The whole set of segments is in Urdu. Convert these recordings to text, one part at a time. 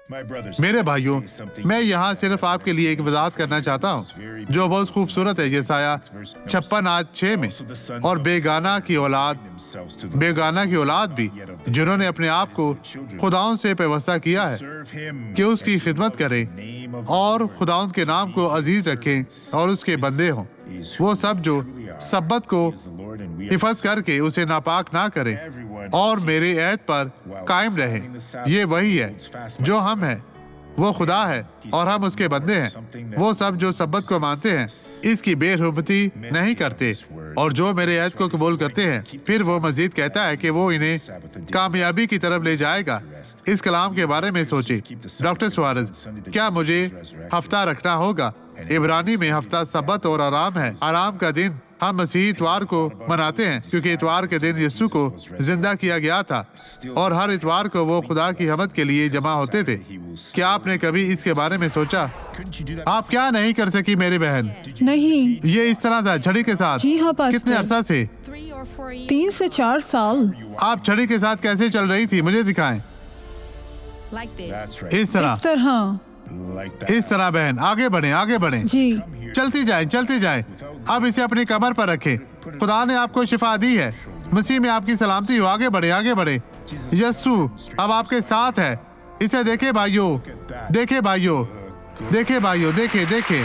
میرے بھائیوں، میں یہاں صرف آپ کے لیے ایک وضاحت کرنا چاہتا ہوں جو بہت خوبصورت ہے، یسایہ 56:6 میں، اور بیگانہ کی اولاد بھی جنہوں نے اپنے آپ کو خداوند سے پیوستہ کیا ہے کہ اس کی خدمت کریں اور خداوند کے نام کو عزیز رکھیں اور اس کے بندے ہوں، وہ سب جو سبت کو حفظ کر کے اسے ناپاک نہ کریں اور میرے عہد پر قائم رہیں۔ یہ وہی ہے جو ہم ہیں، وہ خدا ہے اور ہم اس کے بندے ہیں۔ وہ سب جو سبت کو مانتے ہیں، اس کی بے حرمتی نہیں کرتے اور جو میرے عہد کو قبول کرتے ہیں۔ پھر وہ مزید کہتا ہے کہ وہ انہیں کامیابی کی طرف لے جائے گا۔ اس کلام کے بارے میں سوچیں۔ ڈاکٹر سوارز، کیا مجھے ہفتہ رکھنا ہوگا؟ عبرانی میں ہفتہ سبت اور آرام ہے۔ آرام کا دن ہم مسیحی اتوار کو مناتے ہیں کیونکہ اتوار کے دن یسوع کو زندہ کیا گیا تھا اور ہر اتوار کو وہ خدا کی حمد کے لیے جمع ہوتے تھے۔ کیا آپ نے کبھی اس کے بارے میں سوچا؟ آپ کیا نہیں کر سکی میری بہن؟ نہیں، یہ اس طرح تھا چھڑی کے ساتھ؟ جی ہاں پاسٹر۔ کتنے عرصہ سے؟ 3 سے 4 سال۔ آپ چھڑی کے ساتھ کیسے چل رہی تھی؟ مجھے دکھائیں۔ اس طرح، اس طرح بہن، آگے بڑھیں، آگے بڑھیں، جی چلتی جائیں، چلتی جائیں۔ اب اسے اپنی کمر پر رکھیں۔ خدا نے آپ کو شفا دی ہے۔ مسیح میں آپ کی سلامتی ہو۔ آگے بڑھیں، آگے بڑھیں۔ یسوع اب آپ کے ساتھ ہے۔ اسے دیکھیں بھائیوں، دیکھیں بھائیوں، دیکھیں بھائیوں، دیکھیں، دیکھیں،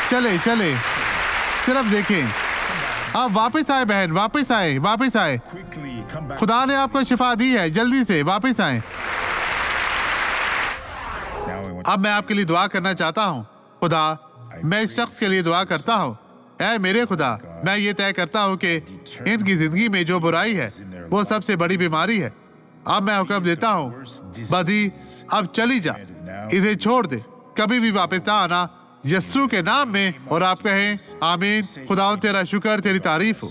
چلے چلے، صرف دیکھیں۔ اب واپس آئے بہن، واپس آئے، واپس آئے۔ خدا نے آپ کو شفا دی ہے، جلدی سے واپس آئیں۔ اب میں آپ کے لیے دعا کرنا چاہتا ہوں۔ خدا، میں اس شخص کے لیے دعا کرتا ہوں۔ اے میرے خدا، میں یہ طے کرتا ہوں کہ ان کی زندگی میں جو برائی ہے وہ سب سے بڑی بیماری ہے۔ اب میں حکم دیتا ہوں، بدی اب چلی جا، اسے چھوڑ دے، کبھی بھی واپس نہ آنا، یسوع کے نام میں۔ اور آپ کہیں آمین۔ خداوند تیرا شکر، تیری تعریف ہو۔